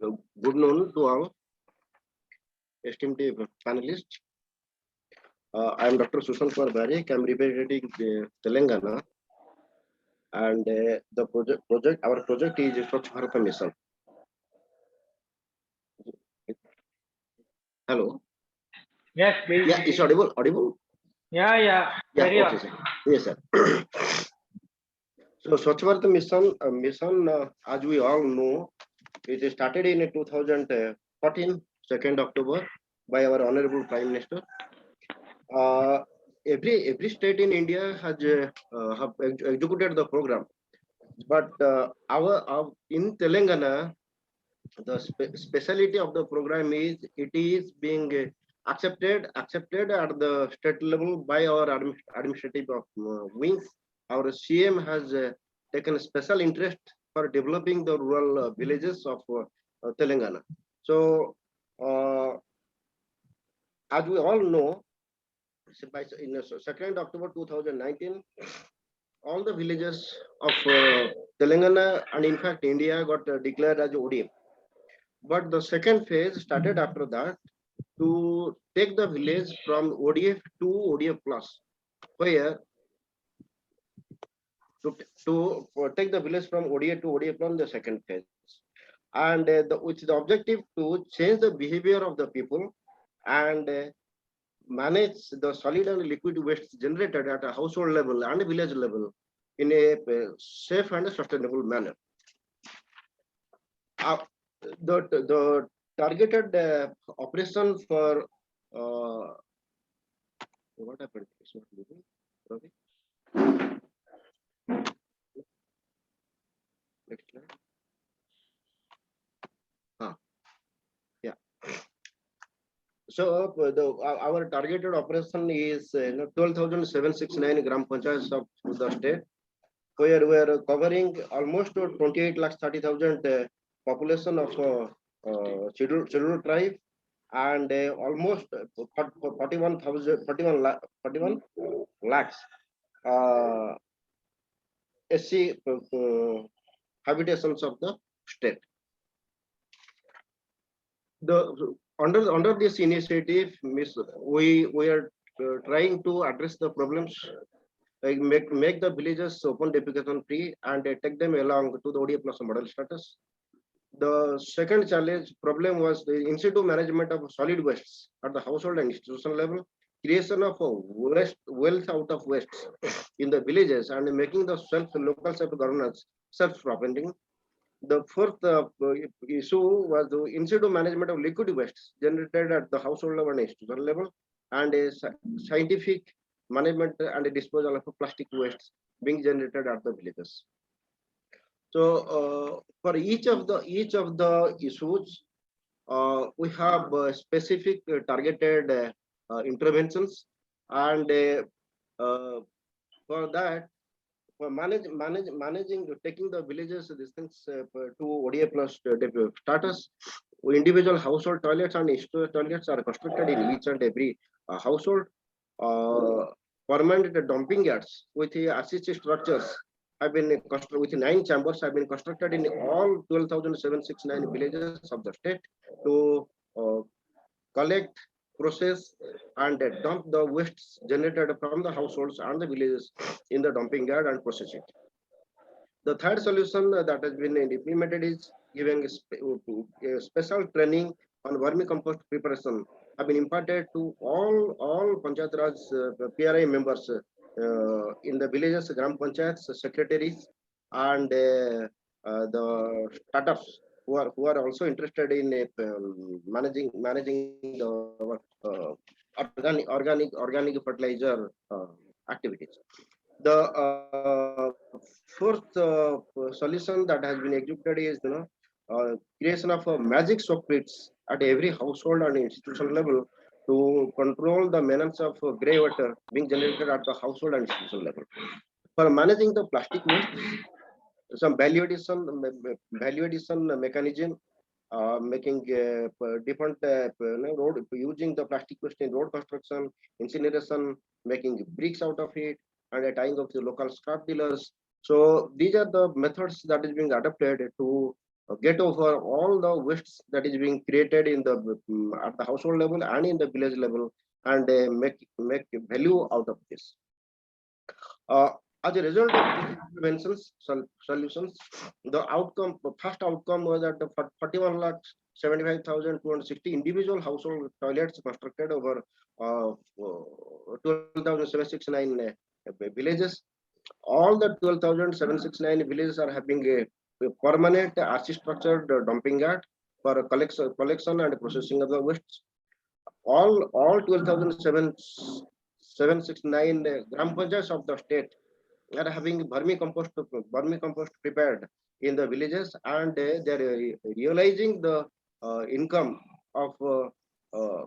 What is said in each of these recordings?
Good noon to all esteemed panelists. I am Dr. Susan Kumar Barik. I am representing Telangana, and the our project is Swachh Bharat Mission. Hello. Yes, please. Yeah, it's audible. Audible. Yeah. Yeah. Carry Okay, on. sir. Yes, sir. So Swachh Bharat mission, as we all know, it started in 2014, 2nd October, by our Honorable Prime Minister. Uh, every state in India has have executed the program, but our in Telangana, the speciality of the program is it is being accepted at the state level by our administrative wings. Our CM has taken a special interest for developing the rural villages of Telangana. So, as we all know, in 2nd October 2019, all the villages of Telangana and in fact India got declared as ODM. But the second phase started after that to take the village from ODF to ODF plus, where to take the village from ODF to ODF plus the second phase, and with the objective to change the behavior of the people and manage the solid and liquid waste generated at a household level and village level in a safe and sustainable manner. The targeted operation for what happened? It's not moving. Sorry. Next slide. Yeah. So our targeted operation is 12,769 gram panchayats of the state, where we are covering almost 28 lakhs 30,000 population of scheduled tribe, and almost 41 lakhs SC habitations of the state. Under this initiative, we are trying to address the problems, like make the villages open defecation free and take them along to the ODA plus model status. The second challenge problem was the in situ management of solid wastes at the household and institutional level, creation of wealth out of wastes in the villages, and making the local self-governance self-providing. The fourth issue was the in situ management of liquid wastes generated at the household level and institutional level, and a scientific management and disposal of plastic wastes being generated at the villages. So for each of the issues, we have specific targeted interventions, and for that, for managing taking the villages these things to ODA plus status, individual household toilets and institutional toilets are constructed in each and every household. Permanent dumping yards with assisted structures have been constructed with 9 chambers have been constructed in all 12,769 villages of the state to collect, process, and dump the wastes generated from the households and the villages in the dumping yard and process it. The third solution that has been implemented is giving a special training on vermicompost preparation have been imparted to all Panchayat Raj PRI members in the villages, Gram Panchayats, secretaries, and the startups who are also interested in managing the organic fertilizer activities. The fourth solution that has been executed is creation of magic soap pits at every household and institutional level to control the maintenance of grey water being generated at the household and institutional level. For managing the plastic waste, some value addition mechanism, making different road using the plastic waste in road construction, incineration, making bricks out of it, and tying of the local scrap dealers. So these are the methods that is being adopted to get over all the wastes that is being created in the at the household level and in the village level, and make value out of this. Uh, as a result of these interventions, solutions, the first outcome was that the 41 lakh 75,260 individual household toilets constructed over 12,769 villages. All the 12,769 villages are having a permanent RC structured dumping yard for collection and processing of the waste. All 12,769 gram panchayats of the state are having vermicompost prepared in the villages, and they are realizing the income of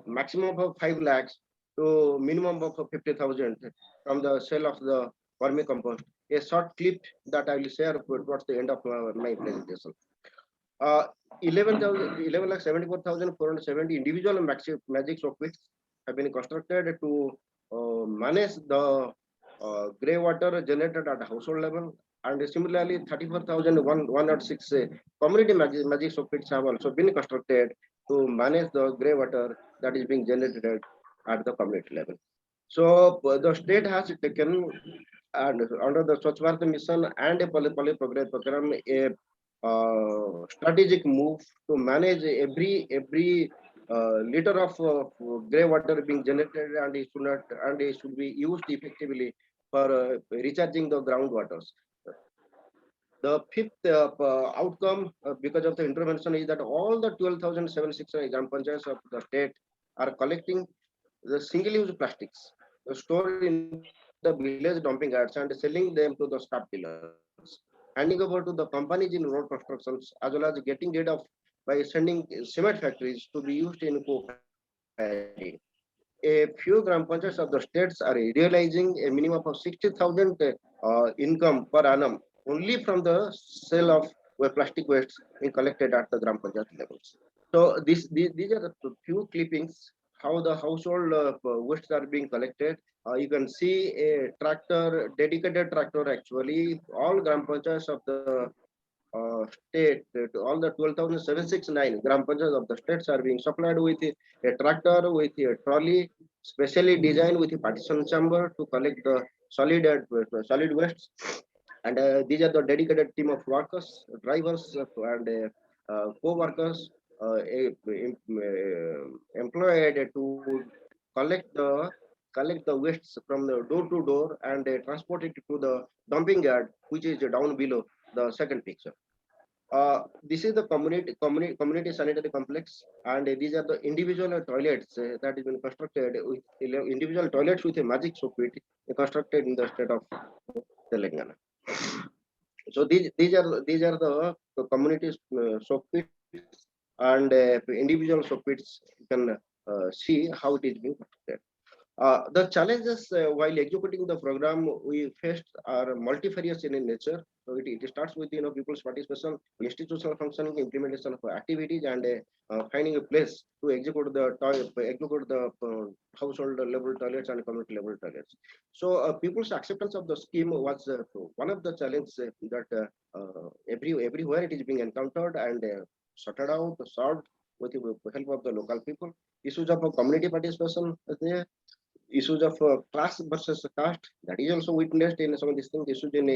maximum of 5 lakhs to minimum of 50,000 from the sale of the vermicompost. A short clip that I will share towards the end of my presentation. Uh, 11 lakh 74,470 individual magic soap pits have been constructed to manage the grey water generated at household level, and similarly 34,106 community magic soap pits have also been constructed to manage the grey water that is being generated at the community level. So the state has taken, and under the Swachh Bharat Mission and a Pali Progress Program, a strategic move to manage every liter of grey water being generated, and it should be used effectively for recharging the groundwaters. The fifth outcome because of the intervention is that all the 12,769 gram panchayats of the state are collecting the single-use plastics stored in the village dumping yards and selling them to the scrap dealers, handing over to the companies in road constructions, as well as getting rid of by sending cement factories to be used in co-firing. A few gram panchayats of the states are realizing a minimum of 60,000 income per annum only from the sale of plastic waste being collected at the gram panchayat levels. So these are the few clippings how the household wastes are being collected. You can see a tractor, dedicated tractor actually. All gram panchayats of the state, all the 12,769 gram panchayats of the states are being supplied with a tractor with a trolley, specially designed with a partition chamber to collect the solid wastes. And these are the dedicated team of workers, drivers, and co-workers employed to collect the collect the wastes from the door to door, and transport it to the dumping yard, which is down below the second picture. This is the community sanitary complex, and these are the individual toilets that has been constructed with individual toilets with a magic soap pit constructed in the state of Telangana. So these are the communities soap pits, and individual soap pits. You can see how it is being constructed. The challenges while executing the program we faced are multifarious in nature. So it starts with people's participation, institutional functioning, implementation of activities, and finding a place to execute the household level toilets and community level toilets. So people's acceptance of the scheme was one of the challenges that everywhere it is being encountered and sorted out, solved with the help of the local people. Issues of community participation is there. Issues of class versus caste, that is also witnessed in some of these things. Issues in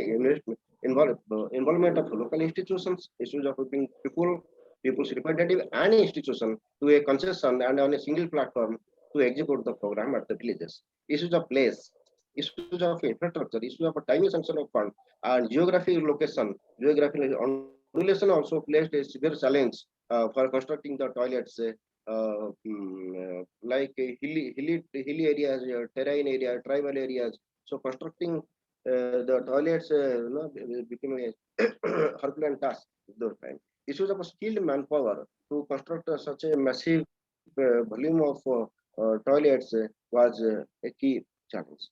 involvement of local institutions, issues of being people's representative and institution to a concession and on a single platform to execute the program at the villages. Issues of place, issues of infrastructure, issues of a timely sanction of fund, and geography ondulation also placed a severe challenge for constructing the toilets. Like hilly areas, terrain area, tribal areas. So constructing the toilets became a Herculean task at those time. Issues of skilled manpower to construct such a massive volume of toilets was a key challenge.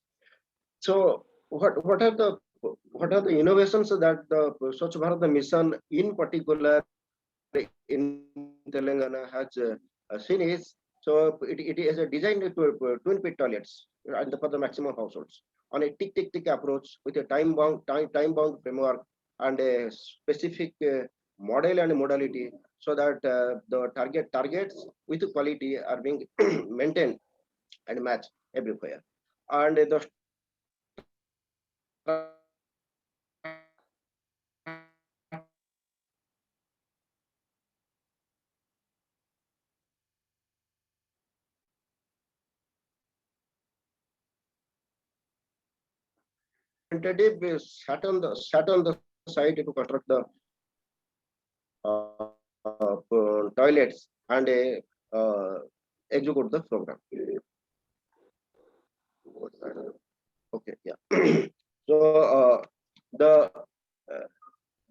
So what are the innovations that the Swachh Bharat Mission in particular in Telangana has seen is, so it is a designed to twin pit toilets and for the maximum households on a tick approach with a time bound framework and a specific model and modality, so that the targets with quality are being maintained and matched everywhere. And the representative sat on the site to construct the toilets and execute the program. Okay, yeah. So the uh,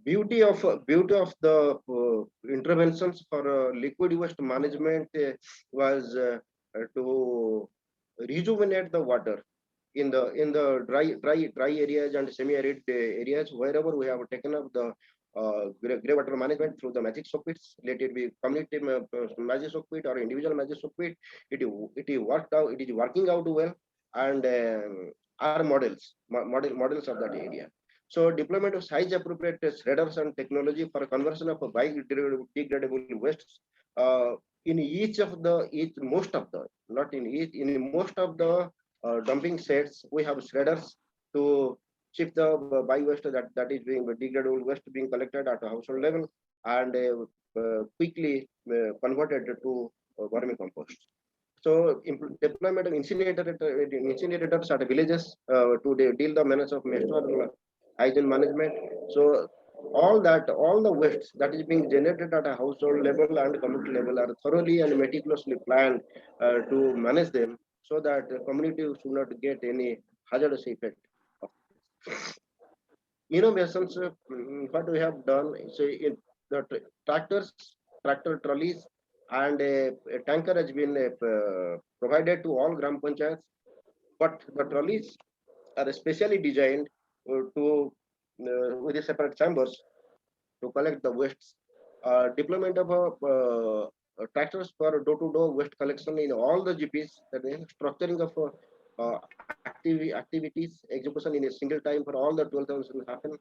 beauty of the interventions for liquid waste management was to rejuvenate the water in the dry areas and semi-arid areas. Wherever we have taken up the grey water management through the magic soap pits, let it be community magic soap pit or individual magic soap pit, it is working out well, and are models of that area. So deployment of size appropriate shredders and technology for conversion of biodegradable wastes. In each of the each most of the not in each in most of the dumping sets, we have shredders to shift the waste that is being degradable waste being collected at a household level and quickly converted to vermicompost. So deployment of incinerators at villages to deal the menace of menstrual hygiene management. So all the wastes that is being generated at a household level and community level are thoroughly and meticulously planned to manage them, so that the community should not get any hazardous effect. Innovations, what we have done is the tractors, tractor trolleys, and a tanker has been provided to all gram panchayats, but the trolleys are specially designed to with the separate chambers to collect the wastes. Deployment of tractors for door-to-door waste collection in all the GPs, that is structuring of activities execution in a single time for all the 12,000 will happen,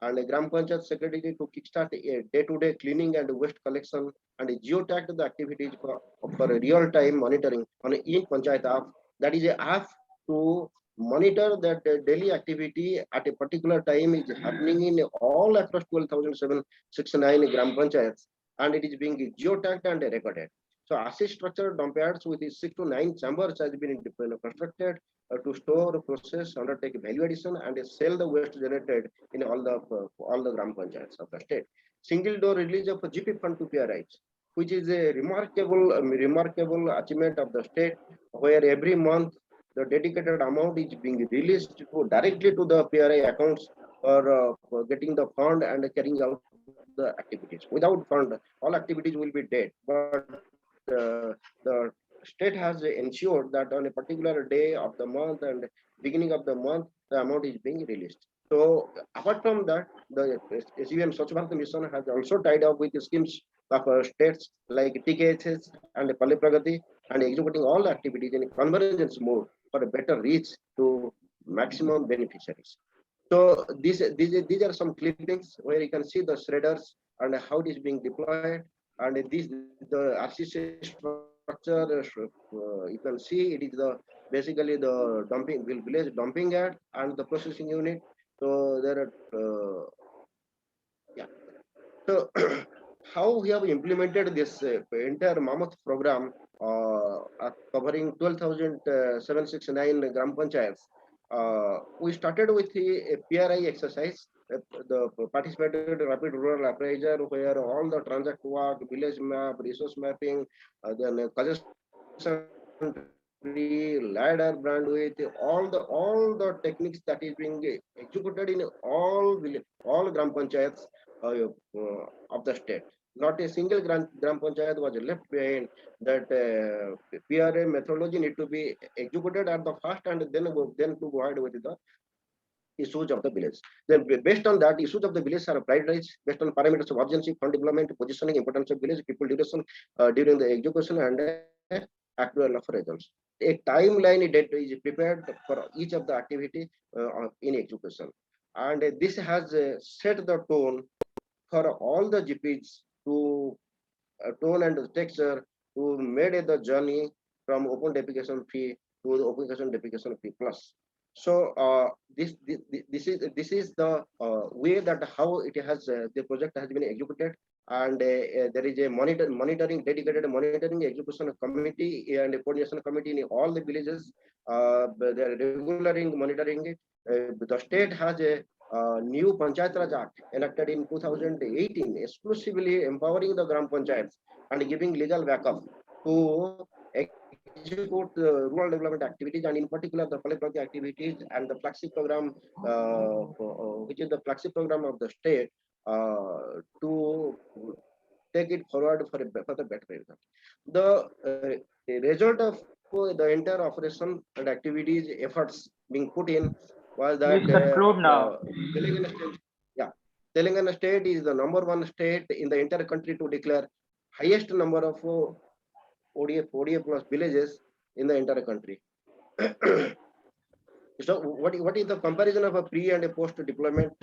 and a Gram Panchayat Secretary to kickstart a day-to-day cleaning and waste collection, and geotag the activities for real-time monitoring on a in Panchayat app. That is a app to monitor that daily activity at a particular time is happening in all across 12,769 Gram Panchayats, and it is being geotagged and recorded. So assist structure dump yards with 6 to 9 chambers has been constructed to store, process, undertake value addition, and sell the waste generated in all the gram panchayats of the state. Single door release of GP fund to PRIs, which is a remarkable achievement of the state, where every month the dedicated amount is being released directly to the PRI accounts for getting the fund and carrying out the activities. Without fund, all activities will be dead. But the state has ensured that on a particular day of the month and beginning of the month, the amount is being released. So apart from that, the SUM Swachh Bharat Mission has also tied up with the schemes of states like TKHS and Palli Pragati, and executing all the activities in convergence mode for a better reach to maximum beneficiaries. So these are some clippings where you can see the shredders and how it is being deployed, and this the RCC structure. You can see it is the basically the village dumping yard and the processing unit. So there are yeah. So how we have implemented this entire Mammoth program covering 12,769 gram panchayats. We started with a PRI exercise, the participated rapid rural appraiser, where all the transact work, village map, resource mapping, then congestion tree, ladder bandwidth, all the techniques that is being executed in all gram panchayats of the state. Not a single gram panchayat was left behind. That PRA methodology need to be executed at the first, and then to go ahead with the issues of the village. Then based on that, issues of the village are prioritized based on parameters of urgency, fund development, positioning, importance of village, people duration during the execution, and actual of results. A timeline is prepared for each of the activity in execution, and this has set the tone for all the GPs to tone and texture to made the journey from open defecation fee to the open defecation fee plus. So this is the way that how it has the project has been executed, and there is a monitoring dedicated monitoring execution committee and a coordination committee in all the villages. They are regularly monitoring it. The state has a new Panchayat Raj Act enacted in 2018, exclusively empowering the Gram Panchayats and giving legal backup to execute rural development activities, and in particular the collect activities and the flagship program, which is the flagship program of the state, to take it forward for the better result. The result of the entire operation and activities efforts being put in was that Please conclude now. Telangana state, yeah, Telangana state is the #1 state in the entire country to declare highest number of ODA plus villages in the entire country. So what is the comparison of a pre and a post deployment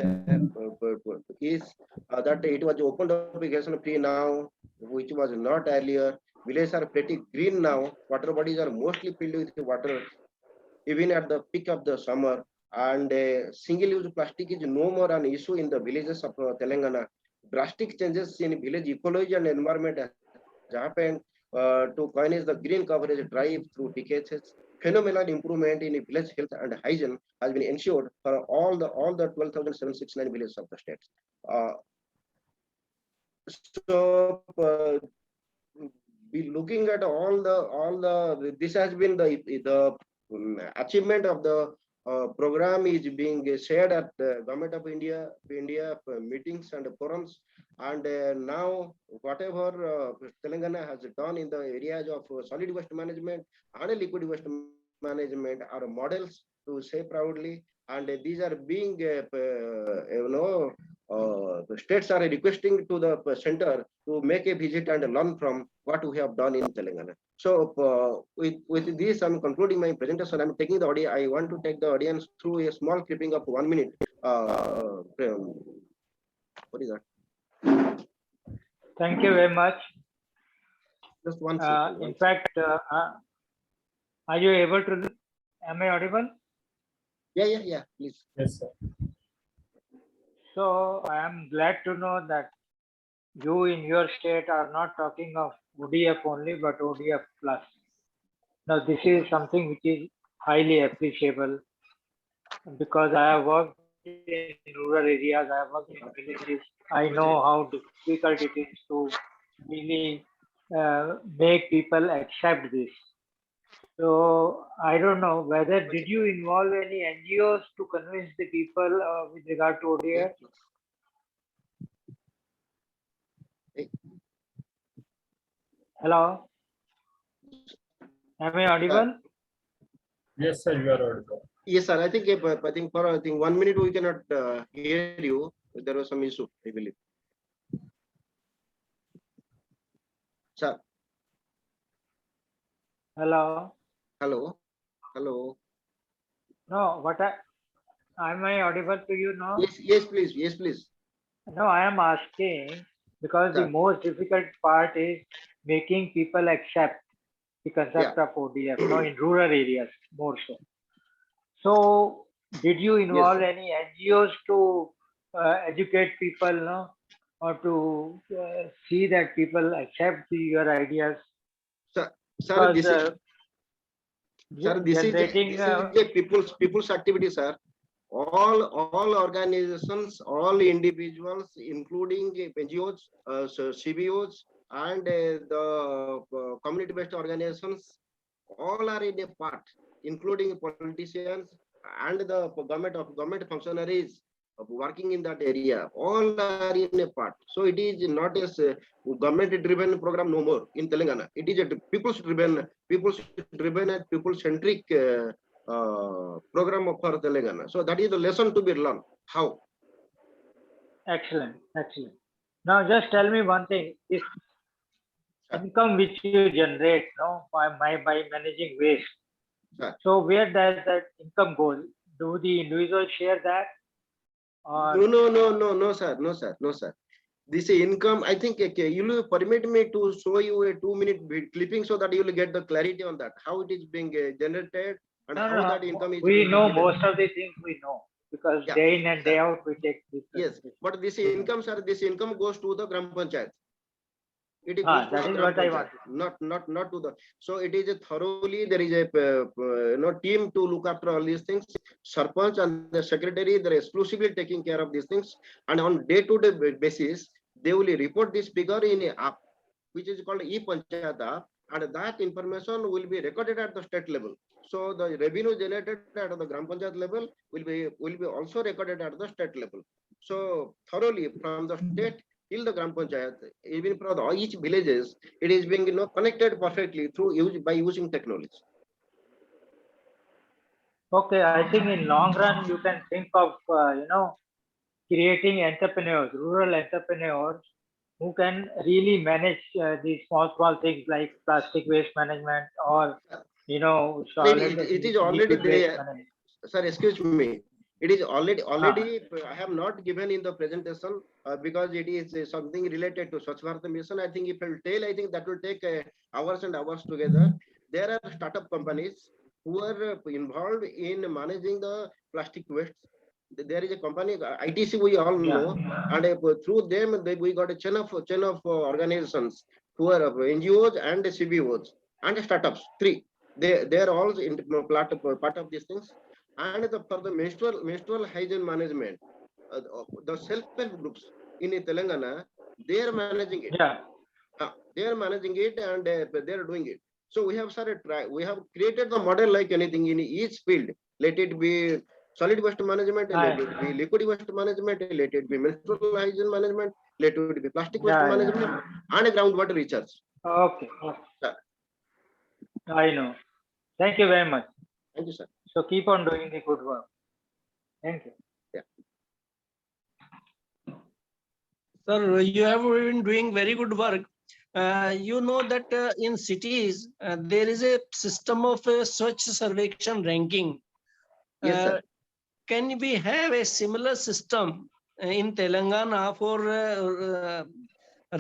is that it was open application pre now, which was not earlier. Villages are pretty green now. Water bodies are mostly filled with water, even at the peak of the summer. And single-use plastic is no more an issue in the villages of Telangana. Drastic changes in village ecology and environment has happened to coinage the green coverage drive through decades. Phenomenal improvement in village health and hygiene has been ensured for all the 12,769 villages of the state. So be looking at all the this has been the achievement of the program is being shared at the Government of India meetings and forums, and now whatever Telangana has done in the areas of solid waste management and liquid waste management are models to say proudly, and these are being the states are requesting to the center to make a visit and learn from what we have done in Telangana. So with this, I'm concluding my presentation. I'm taking the audience. I want to take the audience through a small clipping of 1 minute. What is that? Thank you very much. Just one second. In fact, are you able to? Am I audible? Yeah. Please. Yes, sir. So I am glad to know that you in your state are not talking of ODF only, but ODF plus. Now this is something which is highly appreciable, because I have worked in rural areas, I have worked in villages. I know how difficult it is to really make people accept this. So I don't know whether did you involve any NGOs to convince the people with regard to ODF? Hello, am I audible? Yes, sir, you are audible. Yes, sir. I think for 1 minute we cannot hear you. There was some issue, I believe. Sir. Hello. Hello. No, am I audible to you now? Yes, please. No, I am asking because the most difficult part is making people accept the concept of ODF, in rural areas more so. So, did you involve any NGOs to educate people, or to see that people accept your ideas? Sir, this is a people's activity, sir. All organizations, all individuals, including NGOs, CBOs, and the community-based organizations, all are in a part, including politicians and the government functionaries working in that area. All are in a part. So it is not a government-driven program no more in Telangana. It is a people's-driven and people-centric program for Telangana. So that is the lesson to be learned. How? Excellent. Now just tell me one thing. This income which you generate by managing waste. So where does that income go? Do the individuals share that? No, sir. This income, I think, okay, you will permit me to show you a 2-minute clipping so that you will get the clarity on that, how it is being generated and No, how no, that income is we being know given. most of the things we know because Yeah, day in and day sir. out we take this. Yes, but this We know. income, sir, this income goes to the Gram Panchayat. It goes to That the is Gram what I Panchayat, want. not to the. So it is a thoroughly, there is a team to look after all these things. Sarpanch and the secretary, they're exclusively taking care of these things, and on day-to-day basis, they will report this figure in a app, which is called e-Panchayat app, and that information will be recorded at the state level. So the revenue generated at the Gram Panchayat level will be also recorded at the state level. So thoroughly from the state till the Gram Panchayat, even for each villages, it is being connected perfectly through by using technology. Okay, I think in long run you can think of creating entrepreneurs, rural entrepreneurs who can really manage these small things like plastic waste management or solid It is already liquid waste there. management. Sir, excuse me. It is already Ah, I have not given in the presentation because it is something related to Swachh Bharat Mission. I think if I will tell, I think that will take hours and hours together. There are startup companies who are involved in managing the plastic waste. There is a company, ITC, we all yeah, know, and through them, we got a chain of organizations who are NGOs and CBOs and startups. Three. They are all part of these things. And for the menstrual hygiene management, the self-help groups in Telangana, they are managing it. yeah, They are managing it, and they are doing it. So we have started we have created the model like anything in each field. Let it be solid waste management, let it be liquid waste management, let it be menstrual hygiene management, let it be plastic waste yeah, yeah. management, and groundwater recharge. Okay, Sir, I know. Thank you very much. thank you, sir. So keep on doing the good work. Thank you. Sir, you have been doing very good work. You know that in cities, there is a system of Swachh Sarvekshan ranking. Yes, sir. Can we have a similar system in Telangana for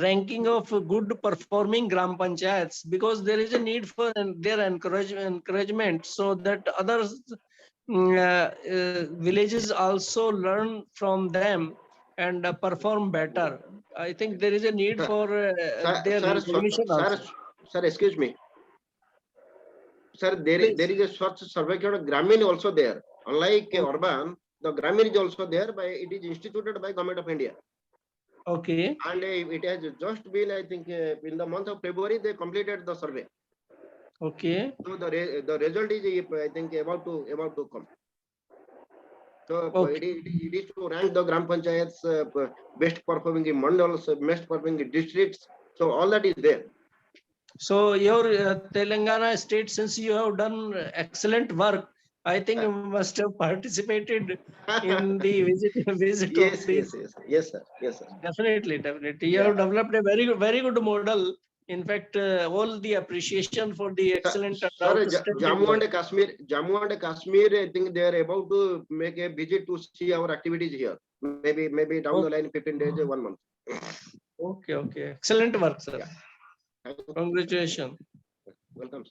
ranking of good performing Gram Panchayats? Because there is a need for their encouragement so that other villages also learn from them and perform better. I think there is a need Sir, for their sir, recognition sir, also. sir, excuse me. Sir, there Please. is a Swachh Sarvekshan Gramin also there. Unlike Okay. urban, the Gramin is also there. It is instituted by Government of India. Okay. And it has just been, I think, in the month of February, they completed the survey. Okay. So the result is, I think, about to come. So Okay. it is to rank the Gram Panchayats best performing in mandals, best performing in districts. So all that is there. So your Telangana state, since you have done excellent work, I think you must have participated in the visit of these. Yes, sir. Yes, sir. Definitely. You Yeah. have developed a very good model. In fact, all the appreciation for the excellent and Sir, outstanding work. Jammu and Kashmir, I think they are about to make a visit to see our activities here. Maybe down the line, 15 days, 1 month. Okay. Excellent work, sir. Yeah. Thank you. Congratulations. Welcome.